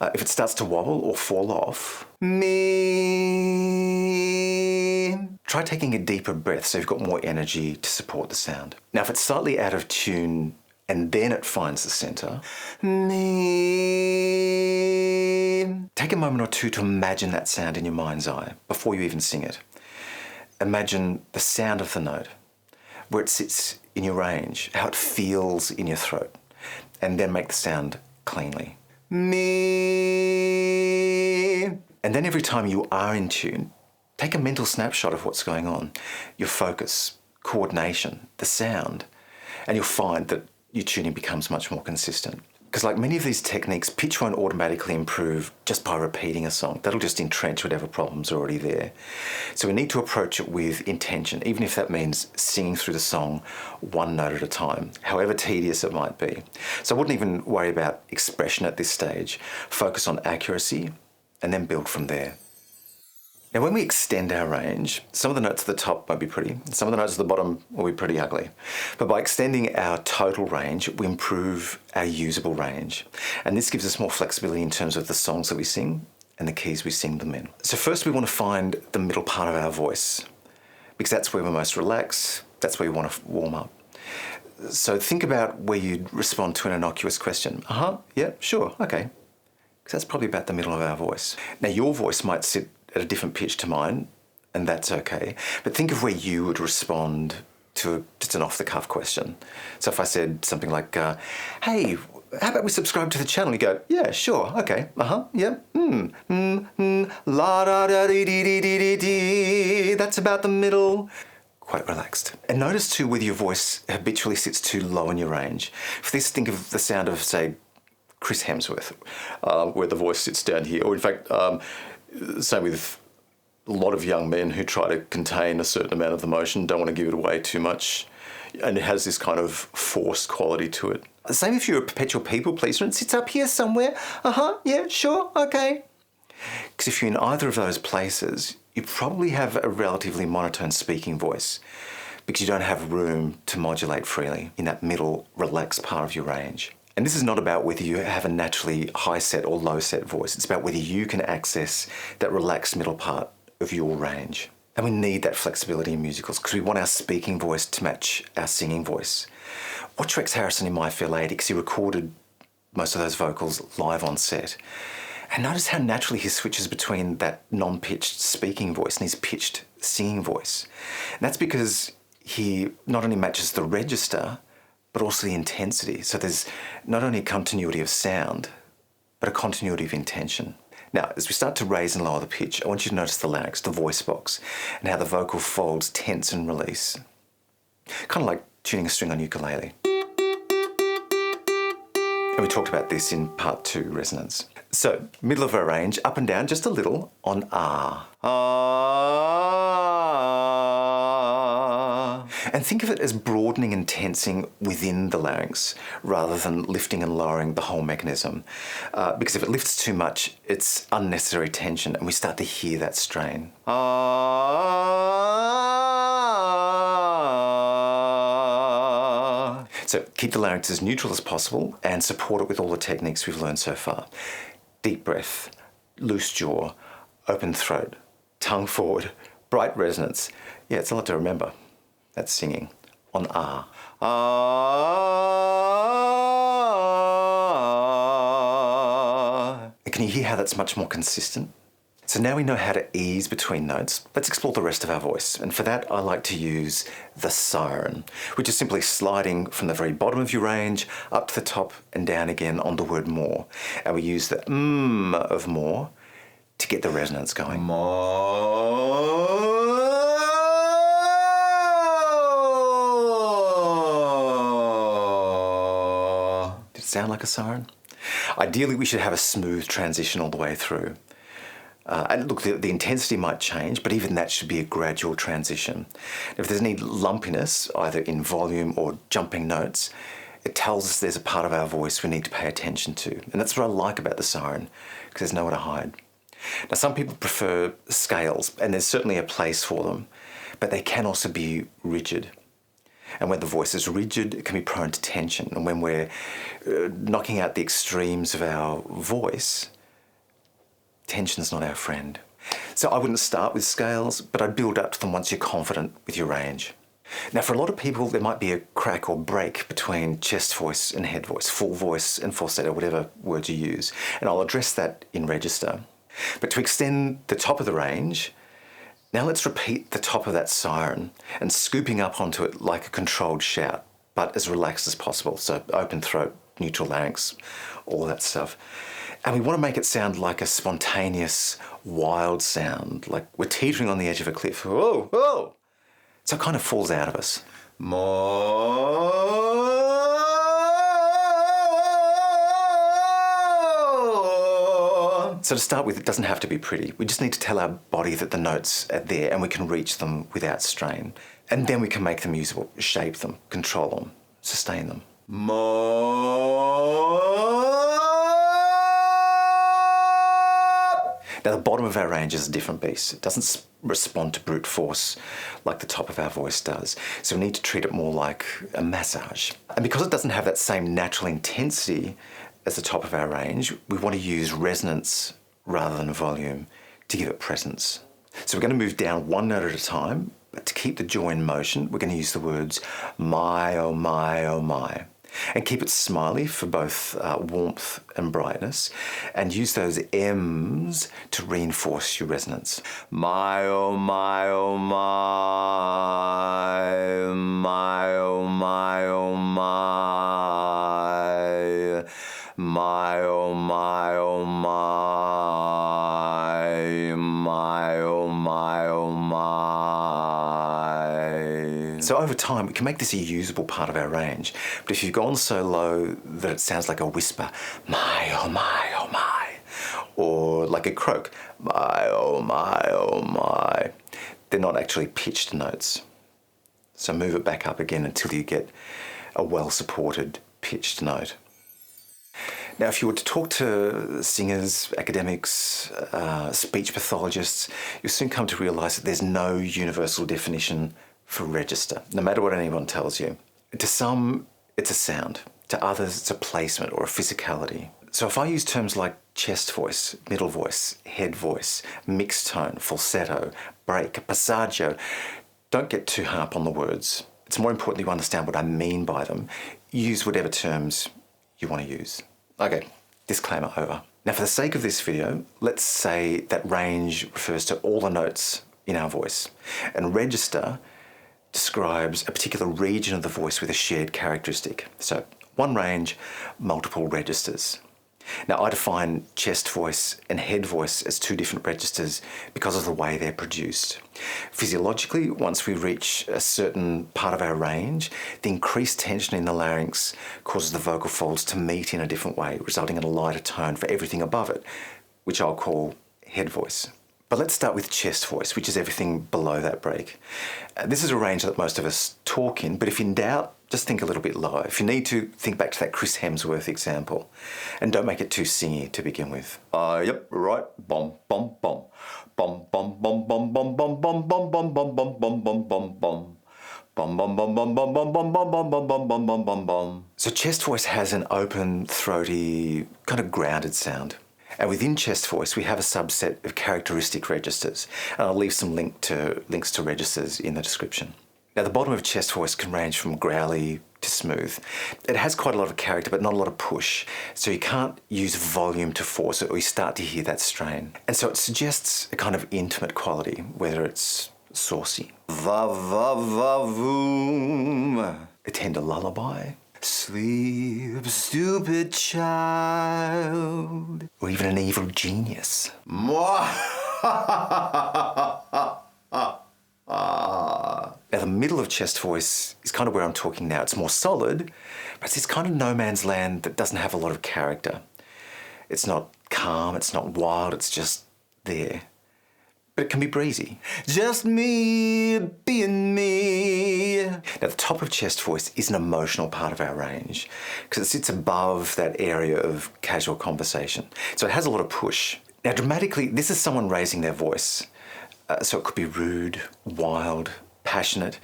If it starts to wobble or fall off, me. Try taking a deeper breath so you've got more energy to support the sound. Now, if it's slightly out of tune and then it finds the center, me. Take a moment or two to imagine that sound in your mind's eye before you even sing it. Imagine the sound of the note, where it sits in your range, how it feels in your throat, and then make the sound cleanly. Me. And then every time you are in tune, take a mental snapshot of what's going on, your focus, coordination, the sound, and you'll find that your tuning becomes much more consistent. Because like many of these techniques, pitch won't automatically improve just by repeating a song. That'll just entrench whatever problem's already there. So we need to approach it with intention, even if that means singing through the song one note at a time, however tedious it might be. So I wouldn't even worry about expression at this stage. Focus on accuracy and then build from there. Now, when we extend our range, some of the notes at the top might be pretty, some of the notes at the bottom will be pretty ugly. But by extending our total range, we improve our usable range. And this gives us more flexibility in terms of the songs that we sing and the keys we sing them in. So first we want to find the middle part of our voice, because that's where we're most relaxed, that's where we want to warm up. So think about where you'd respond to an innocuous question. Yeah, sure, okay. Because that's probably about the middle of our voice. Now your voice might sit at a different pitch to mine, and that's okay. But think of where you would respond to just an off-the-cuff question. So if I said something like, hey, how about we subscribe to the channel? You go, yeah, sure, okay, yeah, la da da dee dee dee dee dee, that's about the middle. Quite relaxed. And notice too whether your voice habitually sits too low in your range. For this, think of the sound of, say, Chris Hemsworth, where the voice sits down here, or in fact, same with a lot of young men who try to contain a certain amount of emotion, don't want to give it away too much, and it has this kind of forced quality to it. Same if you're a perpetual people pleaser, it sits up here somewhere, yeah, sure, okay. Because if you're in either of those places, you probably have a relatively monotone speaking voice, because you don't have room to modulate freely in that middle, relaxed part of your range. And this is not about whether you have a naturally high set or low set voice. It's about whether you can access that relaxed middle part of your range. And we need that flexibility in musicals because we want our speaking voice to match our singing voice. Watch Rex Harrison in My Fair Lady because he recorded most of those vocals live on set. And notice how naturally he switches between that non-pitched speaking voice and his pitched singing voice. And that's because he not only matches the register, but also the intensity. So there's not only a continuity of sound, but a continuity of intention. Now, as we start to raise and lower the pitch, I want you to notice the larynx, the voice box, and how the vocal folds tense and release. Kind of like tuning a string on ukulele. And we talked about this in part 2, resonance. So, middle of our range, up and down, just a little, on ah. And think of it as broadening and tensing within the larynx rather than lifting and lowering the whole mechanism. Because if it lifts too much, it's unnecessary tension and we start to hear that strain. So keep the larynx as neutral as possible and support it with all the techniques we've learned so far. Deep breath, loose jaw, open throat, tongue forward, bright resonance. Yeah, it's a lot to remember. That's singing on ah. Ah. And can you hear how that's much more consistent? So now we know how to ease between notes. Let's explore the rest of our voice. And for that, I like to use the siren, which is simply sliding from the very bottom of your range up to the top and down again on the word more. And we use the of more to get the resonance going. More. Sound like a siren? Ideally, we should have a smooth transition all the way through. And look, the intensity might change, but even that should be a gradual transition. If there's any lumpiness, either in volume or jumping notes, it tells us there's a part of our voice we need to pay attention to. And that's what I like about the siren, because there's nowhere to hide. Now, some people prefer scales, and there's certainly a place for them, but they can also be rigid. And when the voice is rigid, it can be prone to tension. And when we're knocking out the extremes of our voice, tension's not our friend. So I wouldn't start with scales, but I'd build up to them once you're confident with your range. Now, for a lot of people, there might be a crack or break between chest voice and head voice, full voice and falsetto, whatever words you use. And I'll address that in register. But to extend the top of the range, now let's repeat the top of that siren and scooping up onto it like a controlled shout, but as relaxed as possible. So open throat, neutral larynx, all that stuff. And we want to make it sound like a spontaneous, wild sound, like we're teetering on the edge of a cliff. Whoa, whoa! So it kind of falls out of us. So to start with, it doesn't have to be pretty. We just need to tell our body that the notes are there and we can reach them without strain. And then we can make them usable, shape them, control them, sustain them. Now the bottom of our range is a different beast. It doesn't respond to brute force like the top of our voice does. So we need to treat it more like a massage. And because it doesn't have that same natural intensity as the top of our range, we want to use resonance rather than volume to give it presence. So we're going to move down one note at a time, but to keep the jaw in motion, we're going to use the words my, oh my, oh my. And keep it smiley for both warmth and brightness, and use those M's to reinforce your resonance. My, oh my, oh my, my, oh my, oh my, my, oh my, oh my, my, oh my, oh my. So over time, we can make this a usable part of our range. But if you've gone so low that it sounds like a whisper, my, oh my, oh my, or like a croak, my, oh my, oh my, they're not actually pitched notes. So move it back up again until you get a well-supported pitched note. Now, if you were to talk to singers, academics, speech pathologists, you'll soon come to realise that there's no universal definition for register, no matter what anyone tells you. To some, it's a sound. To others, it's a placement or a physicality. So if I use terms like chest voice, middle voice, head voice, mixed tone, falsetto, break, passagio, don't get too hung up on the words. It's more important that you understand what I mean by them. Use whatever terms you want to use. Okay, disclaimer over. Now, for the sake of this video, let's say that range refers to all the notes in our voice, and register describes a particular region of the voice with a shared characteristic. So one range, multiple registers. Now, I define chest voice and head voice as two different registers because of the way they're produced. Physiologically, once we reach a certain part of our range, the increased tension in the larynx causes the vocal folds to meet in a different way, resulting in a lighter tone for everything above it, which I'll call head voice. But let's start with chest voice, which is everything below that break. This is a range that most of us talk in, but if in doubt, just think a little bit lower. If you need to, think back to that Chris Hemsworth example. And don't make it too singy to begin with. Yep, right. Bom, bom, bom. Bom, bom, bom, bom, bom, bom, bom, bom, bom, bom, bom, bom, bom, bom, bom. Bum bum bum bum bum bum bum bum bum bum bum bum bum bum bum. So chest voice has an open, throaty, kind of grounded sound. And within chest voice, we have a subset of characteristic registers. And I'll leave some links to registers in the description. Now, the bottom of chest voice can range from growly to smooth. It has quite a lot of character, but not a lot of push. So you can't use volume to force it, or you start to hear that strain. And so it suggests a kind of intimate quality, whether it's saucy, va va va voom, a tender lullaby, sleep, stupid child, or even an evil genius. Now, the middle of chest voice is kind of where I'm talking now. It's more solid, but it's this kind of no man's land that doesn't have a lot of character. It's not calm, it's not wild, it's just there. But it can be breezy. Just me being me. Now, the top of chest voice is an emotional part of our range because it sits above that area of casual conversation. So it has a lot of push. Now, dramatically, this is someone raising their voice. So it could be rude, wild, passionate.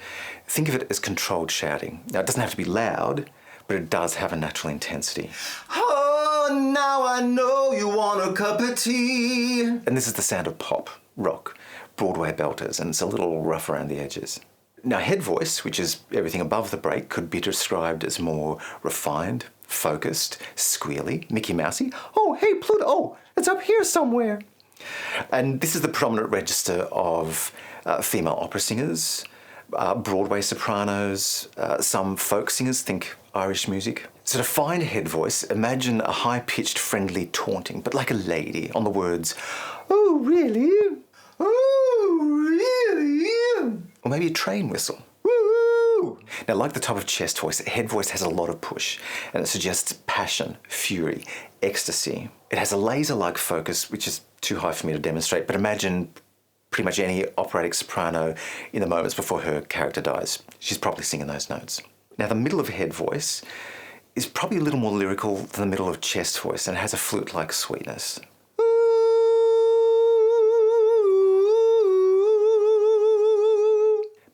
Think of it as controlled shouting. Now, it doesn't have to be loud, but it does have a natural intensity. Oh! Oh, now I know you want a cup of tea. And this is the sound of pop, rock, Broadway belters, and it's a little rough around the edges. Now, head voice, which is everything above the break, could be described as more refined, focused, squealy, Mickey Mousey. Oh, hey, Pluto, oh, it's up here somewhere. And this is the predominant register of female opera singers, Broadway sopranos, some folk singers, think Irish music. So to find head voice, imagine a high-pitched, friendly taunting, but like a lady, on the words, oh, really? Oh, really? Or maybe a train whistle. Woo! Now, like the top of chest voice, head voice has a lot of push, and it suggests passion, fury, ecstasy. It has a laser-like focus, which is too high for me to demonstrate, but imagine pretty much any operatic soprano in the moments before her character dies. She's probably singing those notes. Now, the middle of head voice is probably a little more lyrical than the middle of chest voice, and it has a flute-like sweetness.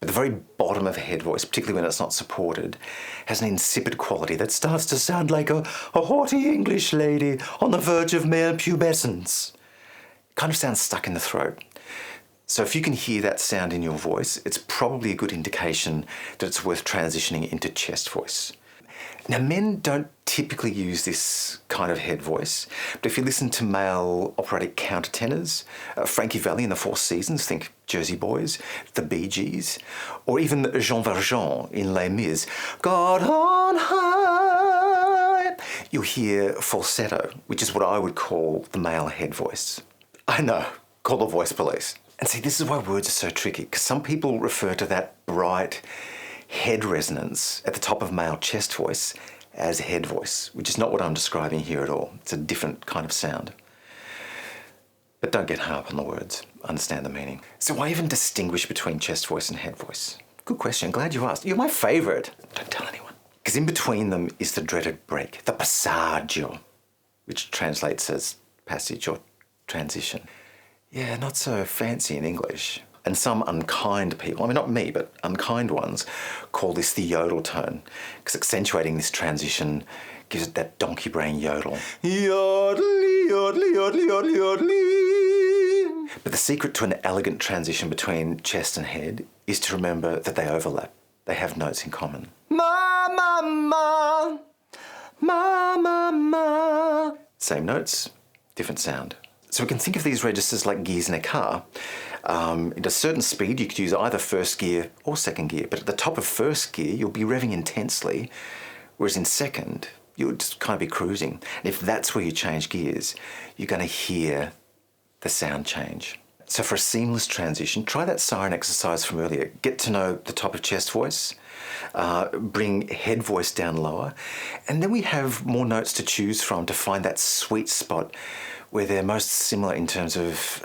But the very bottom of head voice, particularly when it's not supported, has an insipid quality that starts to sound like a haughty English lady on the verge of male pubescence. It kind of sounds stuck in the throat. So if you can hear that sound in your voice, it's probably a good indication that it's worth transitioning into chest voice. Now, men don't typically use this kind of head voice, but if you listen to male operatic countertenors, Frankie Valli in The Four Seasons, think Jersey Boys, the Bee Gees, or even Jean Valjean in Les Mis, God on high, you'll hear falsetto, which is what I would call the male head voice. I know, call the voice police. And see, this is why words are so tricky, because some people refer to that bright head resonance at the top of male chest voice as head voice, which is not what I'm describing here at all. It's a different kind of sound. But don't get hung up on the words. Understand the meaning. So why even distinguish between chest voice and head voice? Good question. Glad you asked. You're my favourite. Don't tell anyone. Because in between them is the dreaded break, the Passagio, which translates as passage or transition. Yeah, not so fancy in English. And some unkind people, I mean not me, but unkind ones, call this the Yodel tone, because accentuating this transition gives it that donkey brain yodel. Yodely, yodely, yodely, yodely, yodely. But the secret to an elegant transition between chest and head is to remember that they overlap. They have notes in common. Ma, ma, ma, ma, ma, ma. Same notes, different sound. So we can think of these registers like gears in a car. At a certain speed, you could use either first gear or second gear, but at the top of first gear, you'll be revving intensely, whereas in second, you'll just kind of be cruising. And if that's where you change gears, you're going to hear the sound change. So for a seamless transition, try that siren exercise from earlier. Get to know the top of chest voice, bring head voice down lower, and then we have more notes to choose from to find that sweet spot where they're most similar in terms of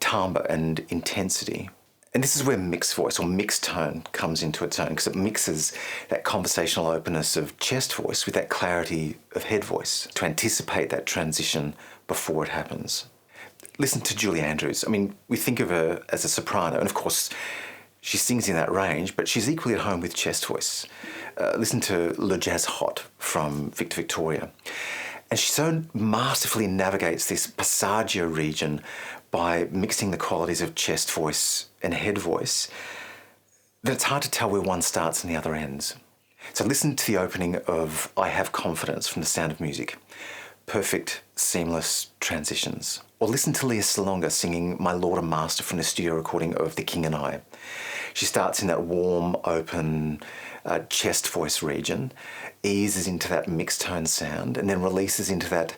timbre and intensity. And this is where mixed voice or mixed tone comes into its own, because it mixes that conversational openness of chest voice with that clarity of head voice to anticipate that transition before it happens. Listen to Julie Andrews. I mean, we think of her as a soprano, and of course, she sings in that range, but she's equally at home with chest voice. Listen to Le Jazz Hot from Victor Victoria. And she so masterfully navigates this Passagio region by mixing the qualities of chest voice and head voice that it's hard to tell where one starts and the other ends. So listen to the opening of I Have Confidence from The Sound of Music. Perfect, seamless transitions. Or listen to Leah Salonga singing My Lord and Master from the studio recording of The King and I. She starts in that warm, open, chest voice region, eases into that mixed tone sound, and then releases into that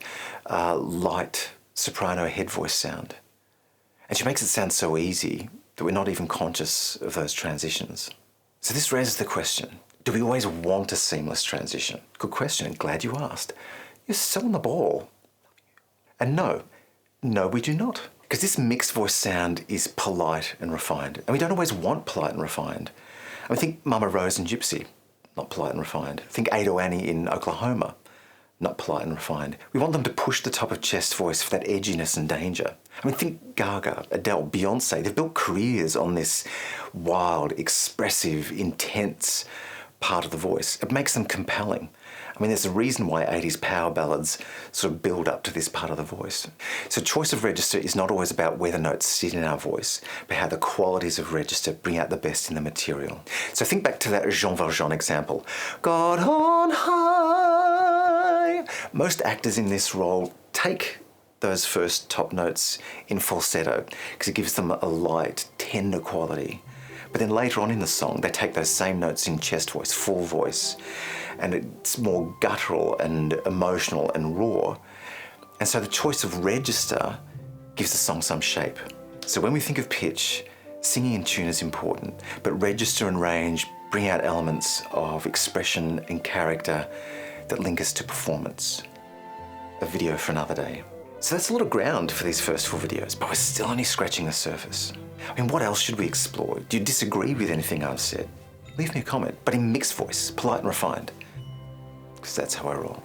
light soprano head voice sound. And she makes it sound so easy that we're not even conscious of those transitions. So this raises the question, do we always want a seamless transition? Good question, and glad you asked. You're so on the ball. And no, we do not. Because this mixed voice sound is polite and refined. And we don't always want polite and refined. I mean, think Mama Rose and Gypsy, not polite and refined. Think Ado Annie in Oklahoma, not polite and refined. We want them to push the top of chest voice for that edginess and danger. I mean, think Gaga, Adele, Beyonce. They've built careers on this wild, expressive, intense, part of the voice. It makes them compelling. I mean, there's a reason why 80s power ballads sort of build up to this part of the voice. So choice of register is not always about where the notes sit in our voice, but how the qualities of register bring out the best in the material. So think back to that Jean Valjean example. God on high. Most actors in this role take those first top notes in falsetto because it gives them a light, tender quality. But then later on in the song, they take those same notes in chest voice, full voice, and it's more guttural and emotional and raw. And so the choice of register gives the song some shape. So when we think of pitch, singing in tune is important, but register and range bring out elements of expression and character that link us to performance. A video for another day. So that's a lot of ground for these first 4 videos, but we're still only scratching the surface. I mean, what else should we explore? Do you disagree with anything I've said? Leave me a comment, but in mixed voice, polite and refined, because that's how I roll.